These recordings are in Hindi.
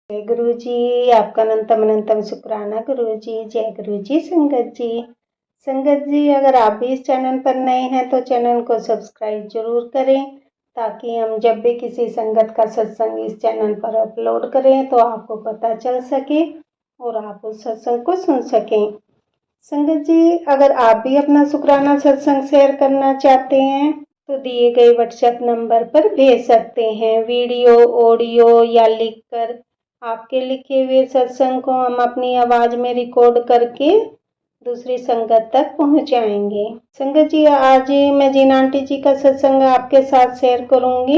जय गुरु जी। आपका अनंतम अनंतम शुक्राना गुरु जी। जय गुरु जी। संगत जी, अगर आप भी इस चैनल पर नए हैं तो चैनल को सब्सक्राइब जरूर करें, ताकि हम जब भी किसी संगत का सत्संग इस चैनल पर अपलोड करें तो आपको पता चल सके और आप उस सत्संग को सुन सकें। संगत जी, अगर आप भी अपना शुक्राना सत्संग शेयर करना चाहते हैं तो दिए गए व्हाट्सएप नंबर पर भेज सकते हैं। वीडियो, ऑडियो या लिखकर आपके लिखे हुए सत्संग को हम अपनी आवाज में रिकॉर्ड करके दूसरी संगत तक पहुंचाएंगे। संगत जी, आज मैं जिन आंटी जी का सत्संग आपके साथ शेयर करूंगी,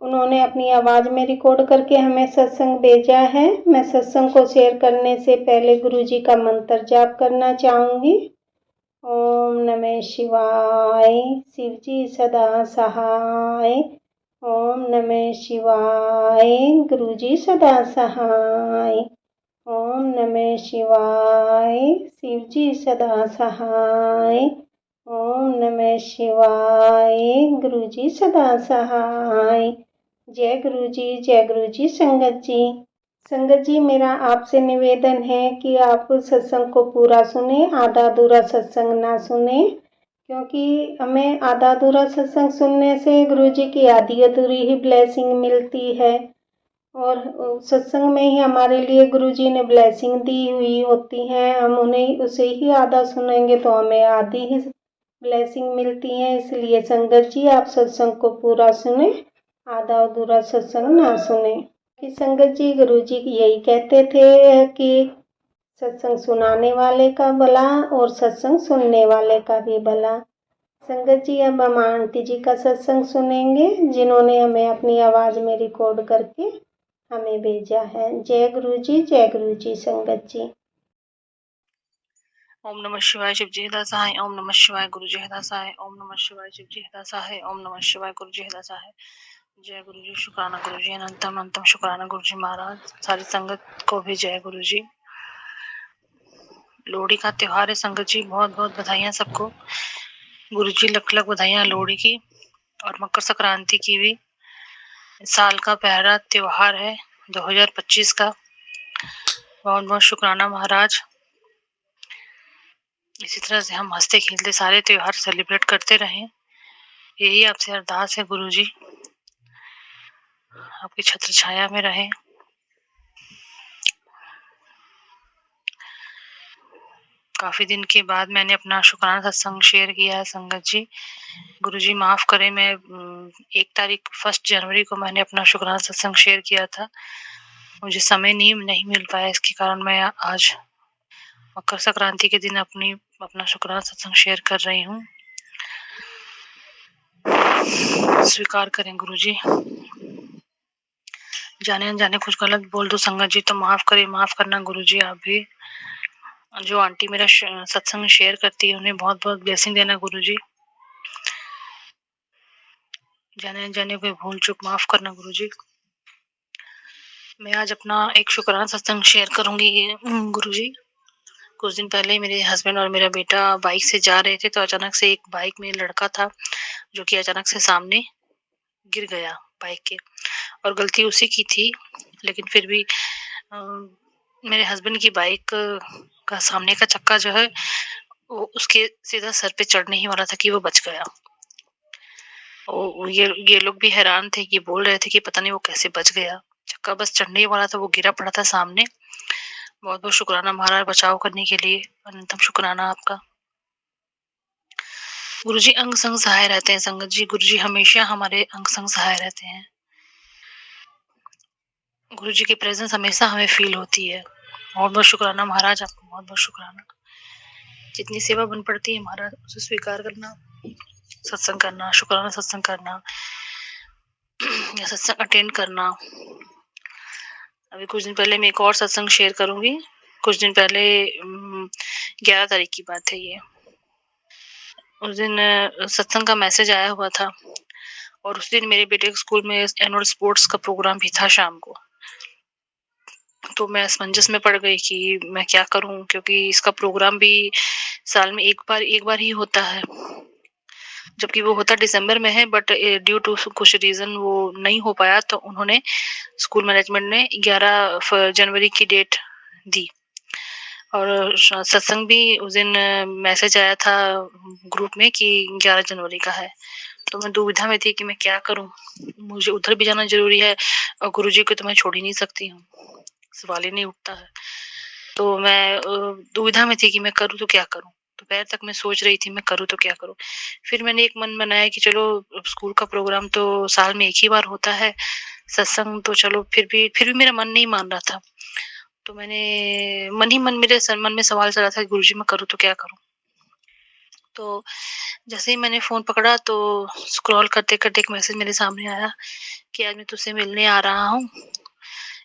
उन्होंने अपनी आवाज में रिकॉर्ड करके हमें सत्संग भेजा है। मैं सत्संग को शेयर करने से पहले गुरु जी का मंत्र जाप करना चाहूंगी। ओम नमः शिवाय, शिव जी सदा सहाय। ओम नमः शिवाय, गुरु जी सदा सहाय। ओम नमः शिवाय, शिव जी सदा सहाय। ओम नमः शिवाय, गुरु जी सदा सहाय। जय गुरु जी। जय गुरु जी। संगत जी, मेरा आपसे निवेदन है कि आप सत्संग को पूरा सुने, आधा अधूरा सत्संग ना सुने, क्योंकि हमें आधा अधूरा सत्संग सुनने से गुरु जी की आधी अधूरी ही ब्लेसिंग मिलती है, और सत्संग में ही हमारे लिए गुरु जी ने ब्लेसिंग दी हुई होती है। हम उन्हें उसे ही आधा सुनेंगे तो हमें आधी ही ब्लेसिंग मिलती है। इसलिए संगत जी, आप सत्संग को पूरा सुने, आधा अधूरा सत्संग ना सुने। कि संगत जी, गुरु जी यही कहते थे कि सत्संग सुनाने वाले का भला और सत्संग सुनने वाले का भी भला। संगत जी, अब हम आंटी जी का सत्संग सुनेंगे, जिन्होंने हमें अपनी आवाज में रिकॉर्ड करके हमें भेजा है। जय गुरु जी। जय गुरु जी। संगत जी, ओम नमः शिवाय, शिव जी दासाय। ओम नमः शिवाय, गुरु जी दासाय। ओम नमः शिवाय, शिव जी दासाय। ओम नमः शिवाय, गुरु जी दासाय। जय गुरु जी। शुक्राना गुरु जी। अनंतम अनंतम शुक्राना गुरु जी महाराज। सारी संगत को भी जय गुरु जी। लोहड़ी का त्योहार है संगत जी, बहुत बहुत बधाइयां सबको। गुरु जी लख लख बधाइयां लोहड़ी की और मकर संक्रांति की भी। साल का पहला त्योहार है 2025 का। बहुत बहुत शुक्राना महाराज। इसी तरह से हम हंसते खेलते सारे त्योहार सेलिब्रेट करते रहें, यही आपसे अरदास है गुरु जी। आपकी छत्र छाया में रहें। काफी दिन के बाद मैंने अपना शुक्राना सत्संग शेयर किया है संगत जी। गुरु जी माफ करें, मैं 1 जनवरी को मैंने अपना शुक्राना सत्संग शेयर किया था। मुझे समय नहीं मिल पाया, इसके कारण मैं आज मकर संक्रांति के दिन अपना शुक्राना सत्संग शेयर कर रही हूँ। स्वीकार करें गुरु जी। जाने अनजाने कुछ गलत बोल दो संगत जी तो माफ करें, माफ करना गुरु जी। आप भी जो आंटी मेरा सत्संग शेयर करती है उन्हें बहुत बहुत ब्लेसिंग देना गुरु जी। जाने अनजाने कोई भूल चूक माफ करना गुरु जी। मैं आज अपना एक शुक्राना सत्संग शेयर करूंगी गुरु जी। कुछ दिन पहले मेरे हस्बैंड और मेरा बेटा बाइक से जा रहे थे, तो अचानक से एक बाइक में लड़का था जो कि अचानक से सामने गिर गया बाइक के, और गलती उसी की थी। लेकिन फिर भी मेरे हस्बैंड की बाइक का सामने का चक्का जो है वो उसके सीधा सर पे चढ़ने ही वाला था कि वो बच गया। ये लोग भी हैरान थे, कि बोल रहे थे कि पता नहीं वो कैसे बच गया। चक्का बस चढ़ने ही वाला था, वो गिरा पड़ा था सामने। बहुत बहुत शुक्राना महाराज बचाव करने के लिए, अनंतम शुक्राना आपका। गुरु जी अंग संग सहाय रहते हैं संगत जी। गुरु जी हमेशा हमारे अंग संग सहाय रहते हैं। गुरु जी की प्रेजेंस हमेशा हमें फील होती है। बहुत बहुत शुक्राना महाराज, आपको बहुत बहुत शुक्राना। जितनी सेवा बन पड़ती है महाराज उसे स्वीकार करना, सत्संग करना, शुक्राना सत्संग करना या सत्संग अटेंड करना। अभी कुछ दिन पहले मैं एक और सत्संग शेयर करूंगी। कुछ दिन पहले 11 तारीख की बात है ये। उस दिन सत्संग का मैसेज आया हुआ था, और उस दिन मेरे बेटे के स्कूल में एनुअल स्पोर्ट्स का प्रोग्राम भी था शाम को। तो मैं असमंजस में पड़ गई कि मैं क्या करूं, क्योंकि इसका प्रोग्राम भी साल में एक बार ही होता है। जबकि वो होता दिसंबर में है, बट ड्यू टू कुछ रीज़न वो नहीं हो पाया, तो उन्होंने स्कूल मैनेजमेंट ने 11 जनवरी की डेट दी। और सत्संग भी उस दिन मैसेज आया था ग्रुप में कि 11 जनवरी का है। तो मैं दुविधा में थी कि मैं क्या करूँ? मुझे उधर भी जाना ज़रूरी है और गुरुजी को तो मैं छोड़ ही नहीं सकती हूँ, सवाल ही नहीं उठता है। तो मैं दुविधा में थी कि मैं करूँ तो क्या करूँ? दोपहर तक मैं सोच रही थी मैं करूँ तो क्या करूँ? फिर मैंने एक मन बनाया कि चलो स्कूल का प्रोग्राम तो साल में 1 ही बार होता है, सत्संग तो चलो फिर भी मेरा मन नहीं मान रहा था। तो मैंने मन ही मन मेरे मन में सवाल चल रहा था कि गुरुजी मैं करूँ तो क्या करूँ? तो जैसे ही मैंने फ़ोन पकड़ा तो स्क्रॉल करते-करते एक मैसेज मेरे सामने आया कि आज मैं तुझसे मिलने आ रहा हूँ,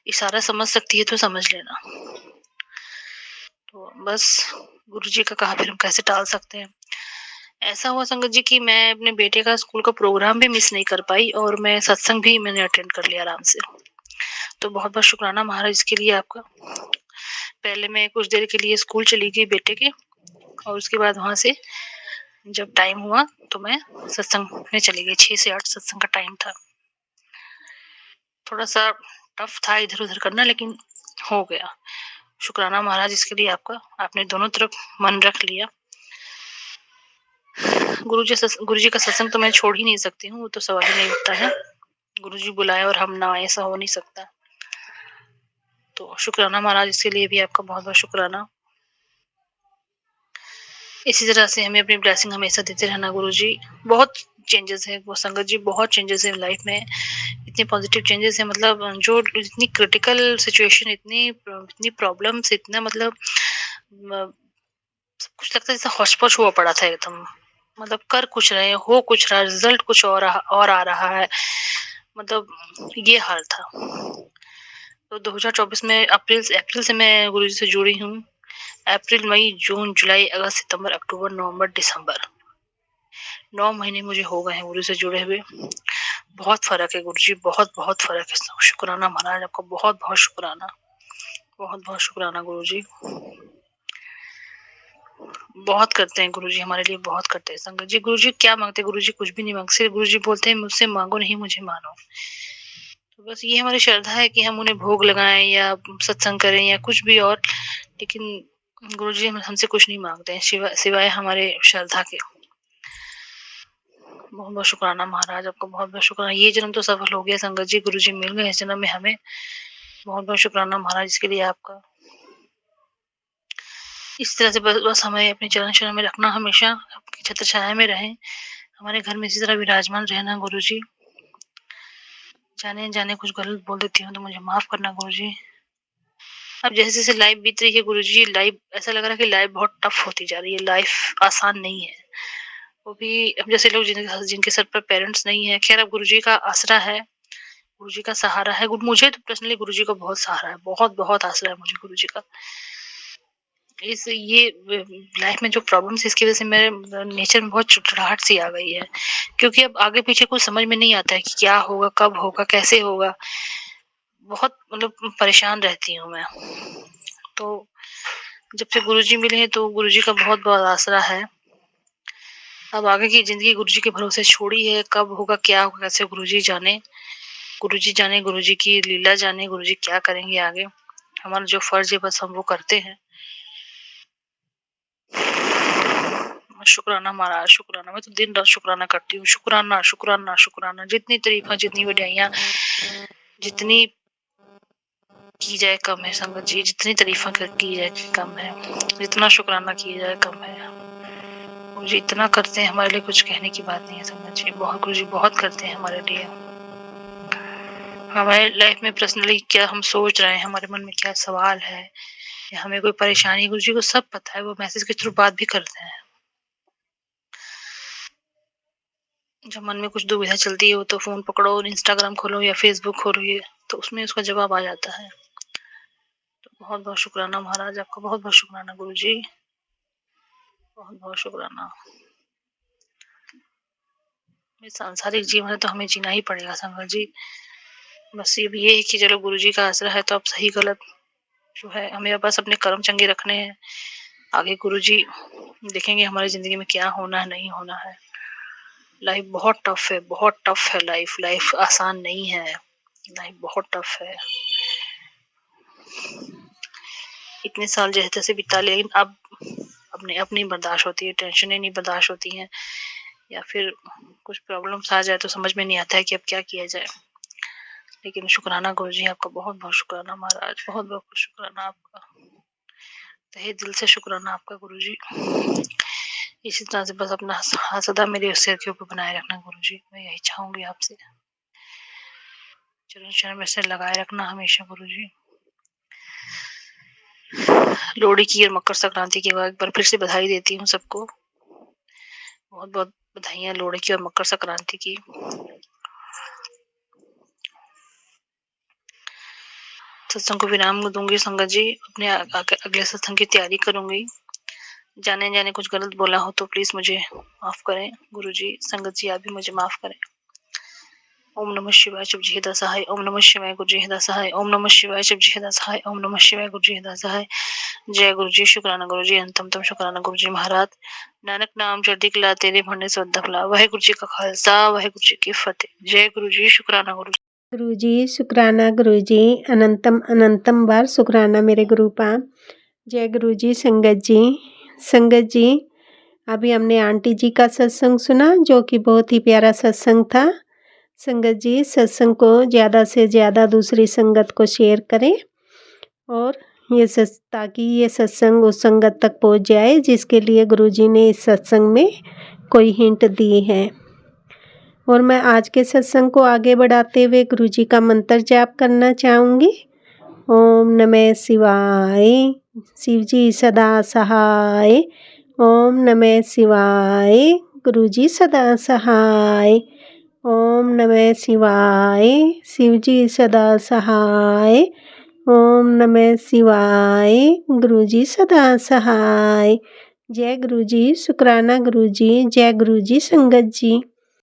इशारा समझ सकती है तो समझ लेना। तो बस गुरुजी का कहा फिर हम कैसे टाल सकते हैं। ऐसा हुआ संगत जी कि मैं अपने बेटे का स्कूल का प्रोग्राम भी मिस नहीं कर पाई और मैं सत्संग भी मैंने अटेंड कर लिया आराम से। तो बहुत-बहुत शुक्राना महाराज इसके लिए आपका। पहले मैं कुछ देर के लिए स्कूल चली गई बेटे के और उसके बाद वहाँ से जब टाइम हुआ तो मैं सत्संग में चली गई। 6 से 8 सत्संग का टाइम था। थोड़ा-सा टफ था इधर-उधर करना, लेकिन हो गया। शुक्राना महाराज इसके लिए आपका, आपने दोनों तरफ मन रख लिया। गुरुजी का सत्संग तो मैं छोड़ ही नहीं सकती हूँ, वो तो सवाल ही नहीं उठता है। गुरुजी बुलाए और हम ना आए, ऐसा हो नहीं सकता। तो शुक्राना महाराज इसके लिए भी आपका बहुत-बहुत शुक्राना। इसी तरह से हमें अपनी ब्लेसिंग हमेशा देते रहना गुरुजी। बहुत चेंजेस है वो संगत जी, बहुत चेंजेस है लाइफ में। इतने पॉजिटिव चेंजेस है, मतलब जो इतनी क्रिटिकल सिचुएशन, इतनी प्रॉब्लम्स, इतना मतलब सब कुछ लगता है जैसे हौच-पौच हुआ पड़ा था एकदम। मतलब कर कुछ रहे हैं, हो कुछ रहा है, रिजल्ट कुछ और आ रहा है। मतलब ये हाल था। तो 2024 में अप्रैल से मैं गुरुजी से जुड़ी हूँ। अप्रैल, मई, जून, जुलाई, अगस्त, सितंबर, अक्टूबर, नवंबर, दिसंबर 9 महीने मुझे हो गए हैं गुरु से जुड़े हुए। बहुत फ़र्क है गुरुजी, बहुत-बहुत फ़र्क है। शुक्राना महाराज आपका, बहुत-बहुत शुक्राना। बहुत-बहुत शुक्राना गुरुजी। बहुत करते हैं गुरुजी हमारे लिए, बहुत करते हैं संगत जी। गुरुजी क्या माँगते हैं? गुरुजी कुछ भी नहीं माँगते, सिर्फ गुरुजी बोलते हैं मुझसे माँगो नहीं, मुझे मानो। तो बस ये हमारी श्रद्धा है कि हम उन्हें भोग लगाएँ या सत्संग करें या कुछ भी और, लेकिन गुरुजी हमसे कुछ नहीं माँगते हैं सिवाय हमारे श्रद्धा के। बहुत-बहुत शुक्राना महाराज आपका, बहुत-बहुत शुक्राना। ये जन्म तो सफल हो गया संगत जी, गुरुजी मिल गए इस जन्म में हमें। बहुत-बहुत शुक्राना महाराज इसके लिए आपका। इस तरह से बस हमें अपने चरण शरण में रखना, हमेशा आपकी छत्र छाया में रहें। हमारे घर में इसी तरह विराजमान रहना गुरुजी। जाने-अनजाने कुछ गलत बोल देती हूँ तो मुझे माफ़ करना गुरुजी। अब जैसे-जैसे लाइफ बीत रही है गुरुजी, लाइफ ऐसा लग रहा है कि लाइफ बहुत टफ होती जा रही है, लाइफ आसान नहीं है। वो भी अब जैसे लोग जिनके सर पर पेरेंट्स नहीं है, खैर अब गुरुजी का आसरा है, गुरुजी का सहारा है। मुझे तो पर्सनली गुरुजी का बहुत सहारा है, बहुत-बहुत आसरा है मुझे गुरुजी का। ये लाइफ में जो प्रॉब्लम्स, इसकी वजह से मेरे नेचर में बहुत चिड़चिड़ाहट सी आ गई है, क्योंकि अब आगे पीछे कुछ समझ में नहीं आता है कि क्या होगा, कब होगा, कैसे होगा। बहुत मतलब परेशान रहती हूँ मैं। तो जब से गुरुजी मिले हैं तो गुरुजी का बहुत-बहुत आसरा है। अब आगे की ज़िंदगी गुरुजी के भरोसे छोड़ी है, कब होगा, क्या होगा, कैसे गुरुजी जाने। गुरुजी जाने, गुरुजी की लीला जाने, गुरुजी क्या करेंगे आगे। हमारा जो फ़र्ज़ है बस हम वो करते हैं। शुक्राना महाराज, शुक्राना। मैं तो दिन-रात शुक्राना करती हूँ। शुक्राना, शुक्राना, शुक्राना। जितनी तारीफ़ें, जितनी बधाइयाँ, जितनी की जाए कम है संगत जी, जितनी तारीफ़ें की जाए कम है। जितना शुक्राना किया जाए कम है। गुरुजी इतना करते हैं हमारे लिए, कुछ कहने की बात नहीं है संगत जी। गुरुजी बहुत करते हैं हमारे लिए। हमारे लाइफ में पर्सनली क्या हम सोच रहे हैं, हमारे मन में क्या सवाल है या हमें कोई परेशानी, गुरुजी को सब पता है। वो मैसेज के थ्रू बात भी करते हैं। जब मन में कुछ दुविधा चलती है, वो तो फ़ोन पकड़ो और इंस्टाग्राम खोलो या फ़ेसबुक खोलो, तो उसमें उसका जवाब आ जाता है। तो बहुत-बहुत शुक्राना महाराज आपका, बहुत-बहुत शुक्राना गुरुजी। बहुत-बहुत शुक्राना। ये सांसारिक जीवन है तो हमें जीना ही पड़ेगा संगत जी। बस ये है कि चलो गुरुजी का आसरा है तो अब सही गलत जो है हमें बस अपने कर्म चंगे रखने हैं। आगे गुरुजी देखेंगे हमारी ज़िंदगी में क्या होना है, नहीं होना है। लाइफ बहुत टफ है लाइफ। लाइफ आसान नहीं है, लाइफ बहुत टफ है। इतने साल जैसे तैसे बिता लिए, लेकिन अब अपने अपनी बर्दाश्त होती है, टेंशनें नहीं बर्दाश्त होती हैं, या फिर कुछ प्रॉब्लम्स आ जाए तो समझ में नहीं आता है कि अब क्या किया जाए। लेकिन शुक्राना गुरुजी, आपका बहुत बहुत शुक्राना महाराज, बहुत बहुत शुक्राना आपका, तहे दिल से शुक्राना आपका गुरुजी। इसी तरह से बस अपना हाथ सदा मेरे सिर के ऊपर बनाए रखना गुरुजी, मैं यही चाहूंगी आपसे। चरण चरण में सिर लगाए रखना हमेशा गुरुजी। लोहड़ी की और मकर संक्रांति की एक बार फिर से बधाई देती हूँ सबको। बहुत बहुत बधाइयाँ लोहड़ी की और मकर संक्रांति की। सत्संग को विराम दूंगी संगत जी, अपने अगले सत्संग की तैयारी करूंगी। जाने जाने कुछ गलत बोला हो तो प्लीज मुझे माफ करें गुरुजी। संगत जी आप भी मुझे माफ करें। ओम नमः शिवाय शिव जी हृदय सहाय, ओम नमः शिवाय गुरु जी हृदय सहाय, ओम नमः शिवाय शिव जी हृदय सहाय, ओम नमः शिवाय गुरु जी हृदय सहाय। जय गुरु जी, शुक्राना गुरु जी, अंतम तम शुक्राना गुरु जी महाराज। नानक नाम चढ़ती कला तेरे भंडे से उद्धफला। वाहेगुरु जी का खालसा, वाहेगुरु जी की फतेह। जय गुरु जी, शुक्राना गुरु जी। गुरु जी शुक्राना गुरु जी, अनंतम अनंतम बार शुक्राना मेरे गुरुपा। जय गुरु जी। संगत जी अभी हमने आंटी जी का सत्संग सुना, जो कि बहुत ही प्यारा सत्संग था। संगत जी सत्संग को ज़्यादा से ज़्यादा दूसरी संगत को शेयर करें, और ताकि ये सत्संग उस संगत तक पहुंच जाए जिसके लिए गुरुजी ने इस सत्संग में कोई हिंट दी है। और मैं आज के सत्संग को आगे बढ़ाते हुए गुरुजी का मंत्र जाप करना चाहूँगी। ओम नमः शिवाय, शिवजी सदा सहाय। ओम नमः शिवाय, गुरुजी सदा सहाय। ओम नमः शिवाय, शिवजी सदा सहाय। ओम नमः शिवाय, गुरुजी सदा सहाय। जय गुरुजी, शुक्राना गुरुजी, जय गुरुजी संगत जी।